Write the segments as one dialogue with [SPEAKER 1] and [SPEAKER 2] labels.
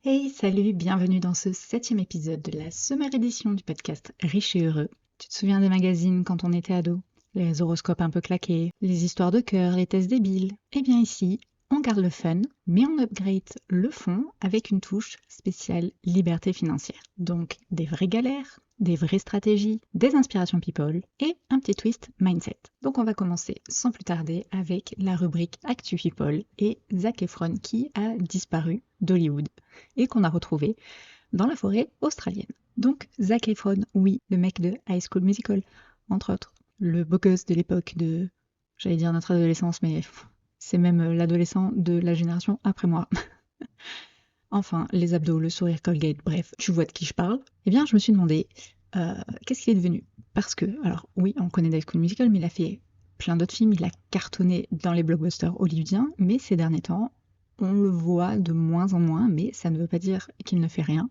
[SPEAKER 1] Hey, salut, bienvenue dans ce 7e épisode de la Summer édition du podcast Riche et Heureux. Tu te souviens des magazines quand on était ado? Les horoscopes un peu claqués, les histoires de cœur, les tests débiles? Eh bien ici, on garde le fun, mais on upgrade le fond avec une touche spéciale liberté financière. Donc des vraies galères, des vraies stratégies, des inspirations people et un petit twist mindset. Donc on va commencer sans plus tarder avec la rubrique Actu People et Zac Efron qui a disparu d'Hollywood et qu'on a retrouvé dans la forêt australienne. Donc Zac Efron, oui, le mec de High School Musical, entre autres. Le beau gosse de l'époque de, j'allais dire notre adolescence, mais c'est même l'adolescent de la génération après moi. Enfin, les abdos, le sourire Colgate, bref, tu vois de qui je parle. Eh bien, je me suis demandé, qu'est-ce qu'il est devenu? Parce que, alors oui, on connaît High School Musical, mais il a fait plein d'autres films, il a cartonné dans les blockbusters hollywoodiens, mais ces derniers temps, on le voit de moins en moins, mais ça ne veut pas dire qu'il ne fait rien.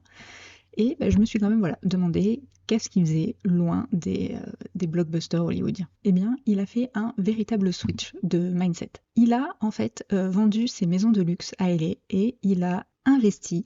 [SPEAKER 1] Et je me suis quand même demandé qu'est-ce qu'il faisait loin des blockbusters hollywoodiens. Eh bien, il a fait un véritable switch de mindset. Il a en fait vendu ses maisons de luxe à LA et il a investi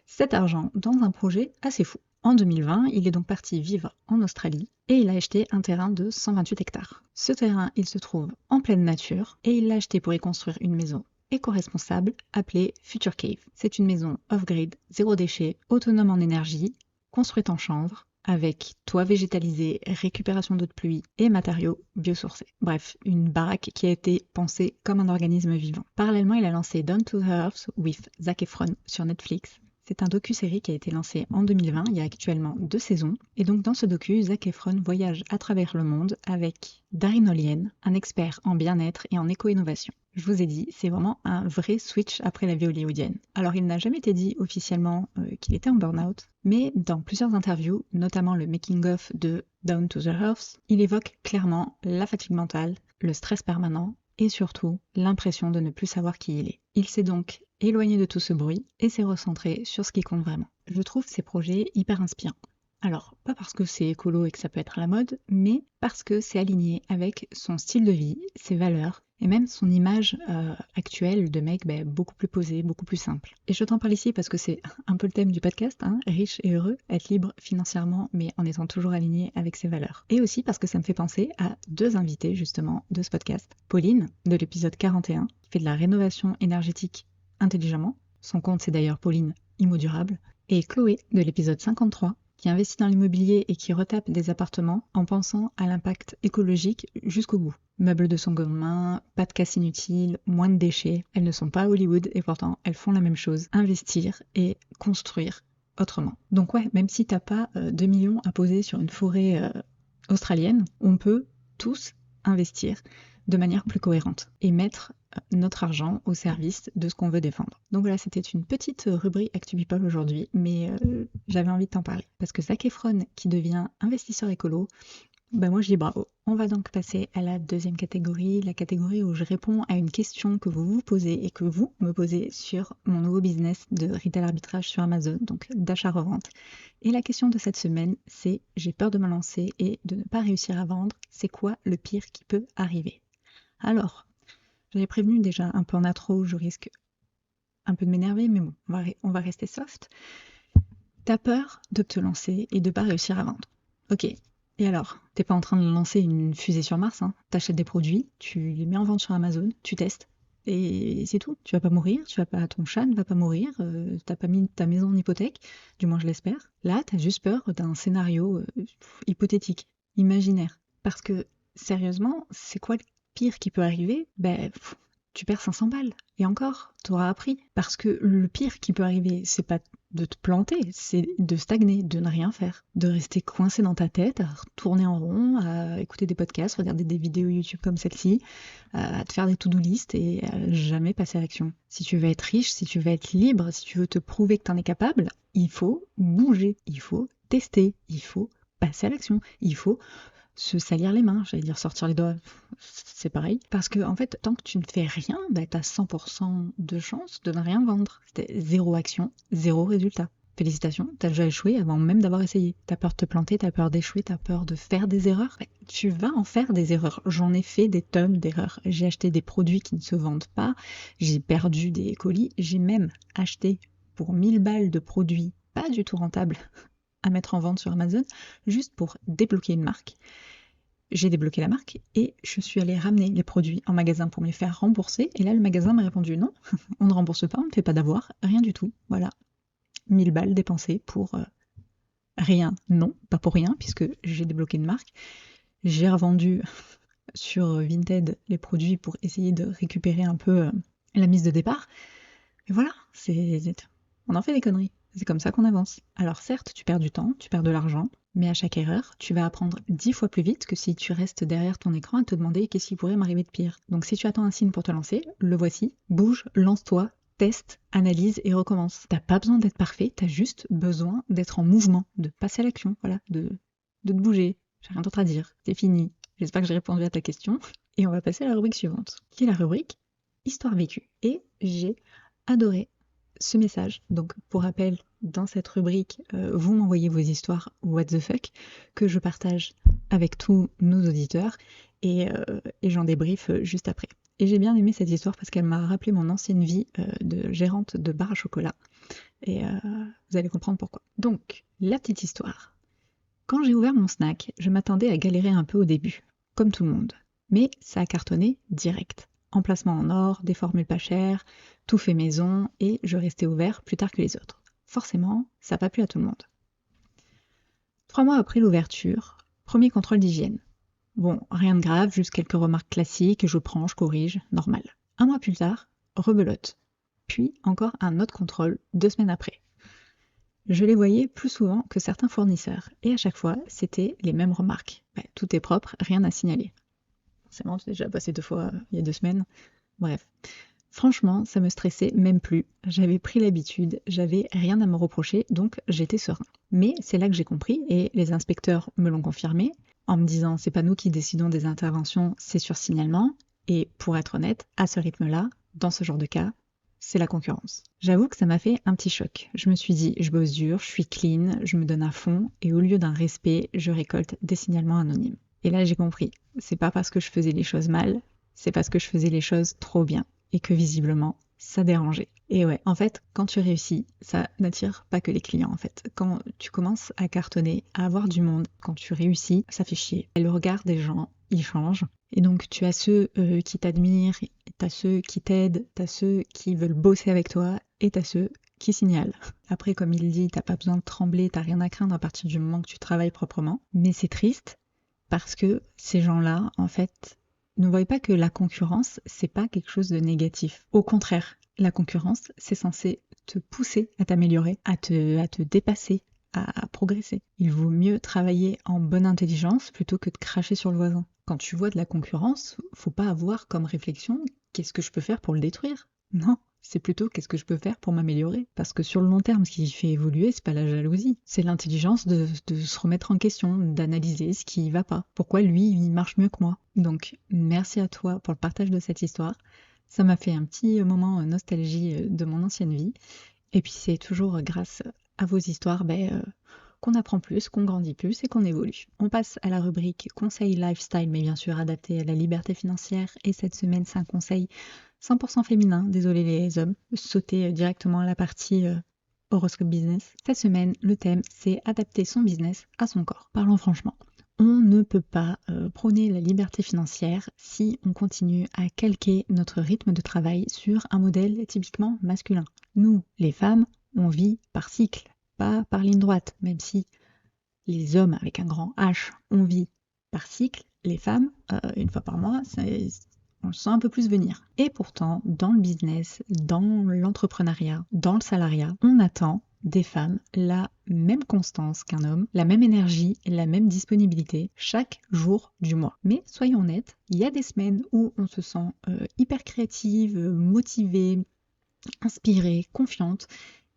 [SPEAKER 1] cet argent dans un projet assez fou. En 2020, il est donc parti vivre en Australie et il a acheté un terrain de 128 hectares. Ce terrain, il se trouve en pleine nature et il l'a acheté pour y construire une maison éco-responsable appelée Future Cave. C'est une maison off-grid, zéro déchet, autonome en énergie, construite en chanvre, avec toit végétalisé, récupération d'eau de pluie et matériaux biosourcés. Bref, une baraque qui a été pensée comme un organisme vivant. Parallèlement, il a lancé Down to Earth with Zac Efron sur Netflix. C'est un docu-série qui a été lancé en 2020, il y a actuellement 2 saisons. Et donc dans ce docu, Zac Efron voyage à travers le monde avec Darin Olien, un expert en bien-être et en éco-innovation. Je vous ai dit, c'est vraiment un vrai switch après la vie hollywoodienne. Alors il n'a jamais été dit officiellement qu'il était en burn-out, mais dans plusieurs interviews, notamment le making-of de Down to the Earth, il évoque clairement la fatigue mentale, le stress permanent et surtout l'impression de ne plus savoir qui il est. Il s'est donc éloigné de tout ce bruit et s'est recentré sur ce qui compte vraiment. Je trouve ces projets hyper inspirants. Alors, pas parce que c'est écolo et que ça peut être à la mode, mais parce que c'est aligné avec son style de vie, ses valeurs et même son image actuelle de mec beaucoup plus posé, beaucoup plus simple. Et je t'en parle ici parce que c'est un peu le thème du podcast, hein, riche et heureux, être libre financièrement mais en étant toujours aligné avec ses valeurs. Et aussi parce que ça me fait penser à 2 invités justement de ce podcast. Pauline, de l'épisode 41, qui fait de la rénovation énergétique intelligemment. Son compte c'est d'ailleurs Pauline Immo Durable. Et Chloé, de l'épisode 53, qui investit dans l'immobilier et qui retape des appartements en pensant à l'impact écologique jusqu'au bout. Meubles de seconde main, pas de casse inutile, moins de déchets. Elles ne sont pas à Hollywood et pourtant elles font la même chose. Investir et construire autrement. Donc ouais, même si t'as pas 2 millions à poser sur une forêt australienne, on peut tous investir de manière plus cohérente et mettre notre argent au service de ce qu'on veut défendre. Donc voilà, c'était une petite rubrique Actu People aujourd'hui, mais j'avais envie de t'en parler. Parce que Zac Efron, qui devient investisseur écolo, moi je dis bravo. On va donc passer à la deuxième catégorie, la catégorie où je réponds à une question que vous vous posez et que vous me posez sur mon nouveau business de retail arbitrage sur Amazon, donc d'achat-revente. Et la question de cette semaine, c'est j'ai peur de me lancer et de ne pas réussir à vendre, c'est quoi le pire qui peut arriver? Alors, j'avais prévenu déjà un peu en intro, je risque un peu de m'énerver, mais bon, on va rester soft. T'as peur de te lancer et de pas réussir à vendre. Ok. Et alors, t'es pas en train de lancer une fusée sur Mars, hein. T'achètes des produits, tu les mets en vente sur Amazon, tu testes. Et c'est tout. Tu vas pas mourir, ton chat ne va pas mourir, t'as pas mis ta maison en hypothèque, du moins je l'espère. Là, t'as juste peur d'un scénario hypothétique, imaginaire. Parce que, sérieusement, c'est quoi le pire qui peut arriver? Tu perds 500 balles. Et encore, t'auras appris. Parce que le pire qui peut arriver, c'est pas de te planter, c'est de stagner, de ne rien faire, de rester coincé dans ta tête, à tourner en rond, à écouter des podcasts, regarder des vidéos YouTube comme celle-ci, à te faire des to-do list et à jamais passer à l'action. Si tu veux être riche, si tu veux être libre, si tu veux te prouver que tu en es capable, il faut bouger, il faut tester, il faut passer à l'action, il faut se salir les mains, j'allais dire sortir les doigts, c'est pareil. Parce que, en fait, tant que tu ne fais rien, t'as 100% de chance de ne rien vendre. C'était zéro action, zéro résultat. Félicitations, t'as déjà échoué avant même d'avoir essayé. T'as peur de te planter, t'as peur d'échouer, t'as peur de faire des erreurs. Tu vas en faire des erreurs. J'en ai fait des tonnes d'erreurs. J'ai acheté des produits qui ne se vendent pas, j'ai perdu des colis, j'ai même acheté pour 1000 balles de produits pas du tout rentables à mettre en vente sur Amazon, juste pour débloquer une marque. J'ai débloqué la marque et je suis allée ramener les produits en magasin pour me les faire rembourser. Et là, le magasin m'a répondu non, on ne rembourse pas, on ne fait pas d'avoir, rien du tout. Voilà, 1000 balles dépensées pour rien. Non, pas pour rien, puisque j'ai débloqué une marque. J'ai revendu sur Vinted les produits pour essayer de récupérer un peu la mise de départ. Et voilà, on en fait des conneries. C'est comme ça qu'on avance. Alors certes, tu perds du temps, tu perds de l'argent, mais à chaque erreur, tu vas apprendre 10 fois plus vite que si tu restes derrière ton écran à te demander qu'est-ce qui pourrait m'arriver de pire. Donc si tu attends un signe pour te lancer, le voici. Bouge, lance-toi, teste, analyse et recommence. T'as pas besoin d'être parfait, t'as juste besoin d'être en mouvement, de passer à l'action, voilà, de te bouger. J'ai rien d'autre à dire. C'est fini. J'espère que j'ai répondu à ta question. Et on va passer à la rubrique suivante, qui est la rubrique Histoire vécue. Et j'ai adoré ce message. Donc, pour rappel, dans cette rubrique, vous m'envoyez vos histoires what the fuck que je partage avec tous nos auditeurs et j'en débriefe juste après. Et j'ai bien aimé cette histoire parce qu'elle m'a rappelé mon ancienne vie de gérante de bar à chocolat. Et vous allez comprendre pourquoi. Donc, la petite histoire. Quand j'ai ouvert mon snack, je m'attendais à galérer un peu au début, comme tout le monde. Mais ça a cartonné direct. Emplacement en or, des formules pas chères, tout fait maison, et je restais ouvert plus tard que les autres. Forcément, ça n'a pas plu à tout le monde. 3 mois après l'ouverture, premier contrôle d'hygiène. Bon, rien de grave, juste quelques remarques classiques, je prends, je corrige, normal. 1 mois plus tard, rebelote. Puis encore un autre contrôle 2 semaines après. Je les voyais plus souvent que certains fournisseurs, et à chaque fois, c'était les mêmes remarques. Tout est propre, rien à signaler. Forcément, j'ai déjà passé 2 fois il y a 2 semaines. Bref. Franchement, ça me stressait même plus. J'avais pris l'habitude, j'avais rien à me reprocher, donc j'étais serein. Mais c'est là que j'ai compris, et les inspecteurs me l'ont confirmé, en me disant c'est pas nous qui décidons des interventions, c'est sur signalement. Et pour être honnête, à ce rythme-là, dans ce genre de cas, c'est la concurrence. J'avoue que ça m'a fait un petit choc. Je me suis dit, je bosse dur, je suis clean, je me donne à fond, et au lieu d'un respect, je récolte des signalements anonymes. Et là, j'ai compris. C'est pas parce que je faisais les choses mal, c'est parce que je faisais les choses trop bien. Et que visiblement, ça dérangeait. Et ouais, en fait, quand tu réussis, ça n'attire pas que les clients, en fait. Quand tu commences à cartonner, à avoir du monde, quand tu réussis, ça fait chier. Et le regard des gens, il change. Et donc, tu as ceux qui t'admirent, t'as ceux qui t'aident, t'as ceux qui veulent bosser avec toi, et t'as ceux qui signalent. Après, comme il dit, t'as pas besoin de trembler, t'as rien à craindre à partir du moment que tu travailles proprement. Mais c'est triste, parce que ces gens-là, en fait, ne voyez pas que la concurrence, c'est pas quelque chose de négatif. Au contraire, la concurrence, c'est censé te pousser à t'améliorer, à te dépasser, à progresser. Il vaut mieux travailler en bonne intelligence plutôt que de cracher sur le voisin. Quand tu vois de la concurrence, faut pas avoir comme réflexion qu'est-ce que je peux faire pour le détruire. Non, c'est plutôt qu'est-ce que je peux faire pour m'améliorer. Parce que sur le long terme, ce qui fait évoluer, c'est pas la jalousie, c'est l'intelligence de se remettre en question, d'analyser ce qui va pas. Pourquoi lui, il marche mieux que moi. Donc, merci à toi pour le partage de cette histoire. Ça m'a fait un petit moment nostalgie de mon ancienne vie. Et puis c'est toujours grâce à vos histoires qu'on apprend plus, qu'on grandit plus et qu'on évolue. On passe à la rubrique conseil lifestyle, mais bien sûr adapté à la liberté financière. Et cette semaine, c'est un conseil 100% féminin. Désolé les hommes, sautez directement à la partie horoscope business. Cette semaine, le thème, c'est adapter son business à son corps. Parlons franchement. On ne peut pas prôner la liberté financière si on continue à calquer notre rythme de travail sur un modèle typiquement masculin. Nous, les femmes, on vit par cycle, pas par ligne droite, même si les hommes avec un grand H, on vit par cycle, les femmes, une fois par mois, on le sent un peu plus venir. Et pourtant, dans le business, dans l'entrepreneuriat, dans le salariat, on attend des femmes la même constance qu'un homme, la même énergie, la même disponibilité chaque jour du mois. Mais soyons honnêtes, il y a des semaines où on se sent hyper créative, motivée, inspirée, confiante,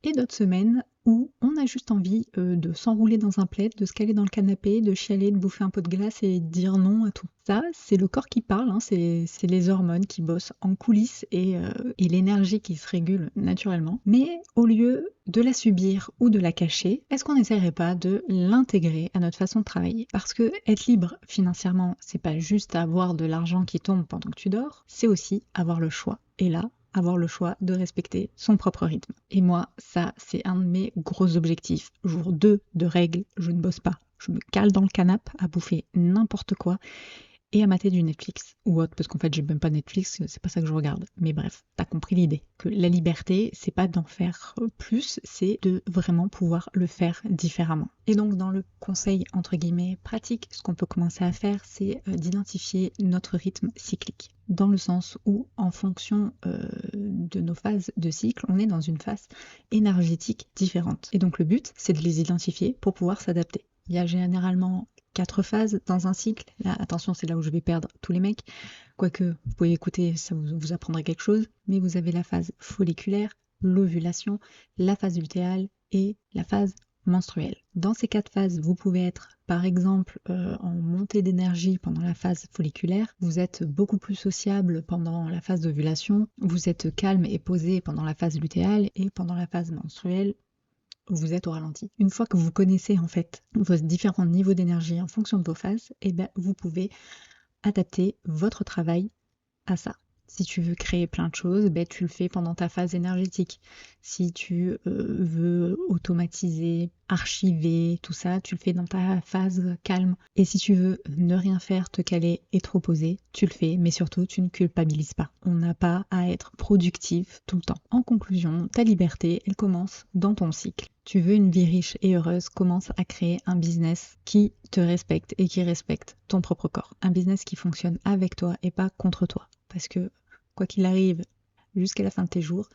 [SPEAKER 1] et d'autres semaines où on a juste envie de s'enrouler dans un plaid, de se caler dans le canapé, de chialer, de bouffer un pot de glace et de dire non à tout. Ça, c'est le corps qui parle, hein, c'est les hormones qui bossent en coulisses et l'énergie qui se régule naturellement. Mais au lieu de la subir ou de la cacher, est-ce qu'on n'essaierait pas de l'intégrer à notre façon de travailler? Parce que être libre financièrement, c'est pas juste avoir de l'argent qui tombe pendant que tu dors, c'est aussi avoir le choix. Et là, avoir le choix de respecter son propre rythme. Et moi, ça, c'est un de mes gros objectifs. Jour 2 de règles, je ne bosse pas. Je me cale dans le canapé à bouffer n'importe quoi et à mater du Netflix ou autre, parce qu'en fait j'ai même pas Netflix, c'est pas ça que je regarde. Mais bref, t'as compris l'idée. Que la liberté, c'est pas d'en faire plus, c'est de vraiment pouvoir le faire différemment. Et donc dans le conseil entre guillemets pratique, ce qu'on peut commencer à faire, c'est d'identifier notre rythme cyclique. Dans le sens où, en fonction de nos phases de cycle, on est dans une phase énergétique différente. Et donc le but, c'est de les identifier pour pouvoir s'adapter. Il y a généralement 4 phases dans un cycle. Là, attention, c'est là où je vais perdre tous les mecs. Quoique, vous pouvez écouter, ça vous apprendra quelque chose. Mais vous avez la phase folliculaire, l'ovulation, la phase lutéale et la phase menstruelle. Dans ces 4 phases, vous pouvez être, par exemple, en montée d'énergie pendant la phase folliculaire. Vous êtes beaucoup plus sociable pendant la phase d'ovulation. Vous êtes calme et posé pendant la phase lutéale. Et pendant la phase menstruelle, vous êtes au ralenti. Une fois que vous connaissez en fait vos différents niveaux d'énergie en fonction de vos phases, vous pouvez adapter votre travail à ça. Si tu veux créer plein de choses, tu le fais pendant ta phase énergétique. Si tu veux automatiser, archiver, tout ça, tu le fais dans ta phase calme. Et si tu veux ne rien faire, te caler et te reposer, tu le fais, mais surtout tu ne culpabilises pas. On n'a pas à être productif tout le temps. En conclusion, ta liberté, elle commence dans ton cycle. Tu veux une vie riche et heureuse, commence à créer un business qui te respecte et qui respecte ton propre corps. Un business qui fonctionne avec toi et pas contre toi. Parce que, quoi qu'il arrive, jusqu'à la fin de tes jours,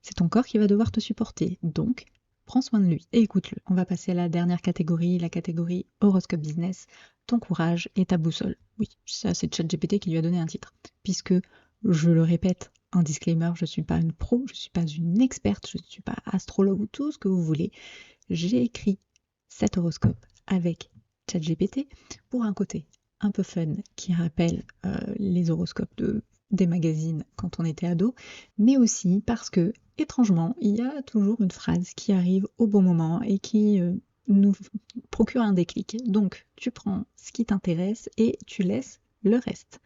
[SPEAKER 1] c'est ton corps qui va devoir te supporter. Donc, prends soin de lui et écoute-le. On va passer à la dernière catégorie, la catégorie horoscope business, ton courage et ta boussole. Oui, ça c'est ChatGPT qui lui a donné un titre. Puisque, je le répète, un disclaimer, je ne suis pas une pro, je ne suis pas une experte, je ne suis pas astrologue ou tout ce que vous voulez. J'ai écrit cet horoscope avec ChatGPT pour un côté un peu fun qui rappelle les horoscopes des magazines quand on était ado, mais aussi parce que, étrangement, il y a toujours une phrase qui arrive au bon moment et qui nous procure un déclic. Donc, tu prends ce qui t'intéresse et tu laisses le reste.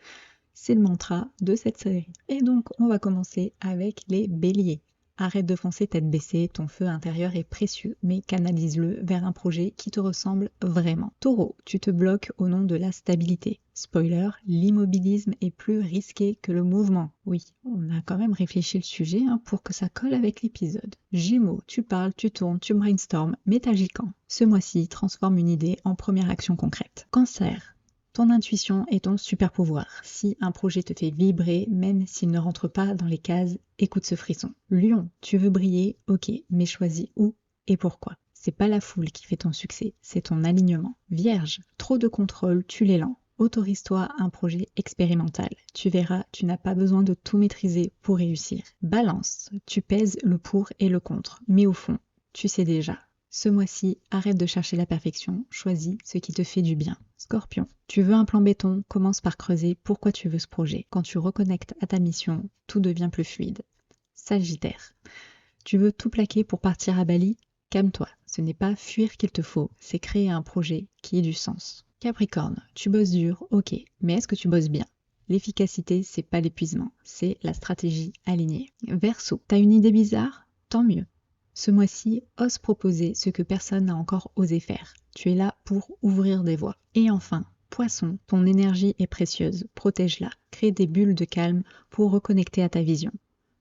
[SPEAKER 1] C'est le mantra de cette série. Et donc, on va commencer avec les béliers. Arrête de foncer tête baissée, ton feu intérieur est précieux, mais canalise-le vers un projet qui te ressemble vraiment. Taureau, tu te bloques au nom de la stabilité. Spoiler, l'immobilisme est plus risqué que le mouvement. Oui, on a quand même réfléchi le sujet pour que ça colle avec l'épisode. Gémeaux, tu parles, tu tournes, tu brainstormes, mais t'agis quand ? Ce mois-ci, transforme une idée en première action concrète. Cancer, ton intuition est ton super pouvoir. Si un projet te fait vibrer, même s'il ne rentre pas dans les cases, écoute ce frisson. Lion, tu veux briller, ok, mais choisis où et pourquoi. C'est pas la foule qui fait ton succès, c'est ton alignement. Vierge, trop de contrôle, tue l'élan. Autorise-toi un projet expérimental. Tu verras, tu n'as pas besoin de tout maîtriser pour réussir. Balance, tu pèses le pour et le contre, mais au fond, tu sais déjà. Ce mois-ci, arrête de chercher la perfection, choisis ce qui te fait du bien. Scorpion, tu veux un plan béton, commence par creuser pourquoi tu veux ce projet. Quand tu reconnectes à ta mission, tout devient plus fluide. Sagittaire, tu veux tout plaquer pour partir à Bali ? Calme-toi, ce n'est pas fuir qu'il te faut, c'est créer un projet qui ait du sens. Capricorne, tu bosses dur, ok, mais est-ce que tu bosses bien ? L'efficacité, c'est pas l'épuisement, c'est la stratégie alignée. Verseau, t'as une idée bizarre ? Tant mieux. Ce mois-ci, ose proposer ce que personne n'a encore osé faire. Tu es là pour ouvrir des voies. Et enfin, Poisson, ton énergie est précieuse, protège-la. Crée des bulles de calme pour reconnecter à ta vision.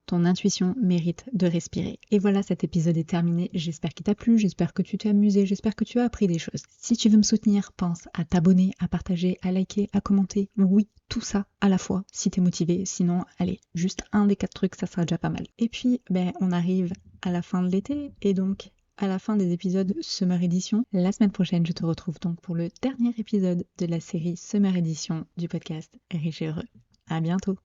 [SPEAKER 1] Ton intuition mérite de respirer. Et voilà, cet épisode est terminé. J'espère qu'il t'a plu, j'espère que tu t'es amusé, j'espère que tu as appris des choses. Si tu veux me soutenir, pense à t'abonner, à partager, à liker, à commenter. Oui, tout ça à la fois, si t'es motivé. Sinon, allez, juste un des 4 trucs, ça sera déjà pas mal. Et puis, on arrive à la fin de l'été et donc à la fin des épisodes Summer Edition. La semaine prochaine, je te retrouve donc pour le dernier épisode de la série Summer Edition du podcast Riche et Heureux. À bientôt.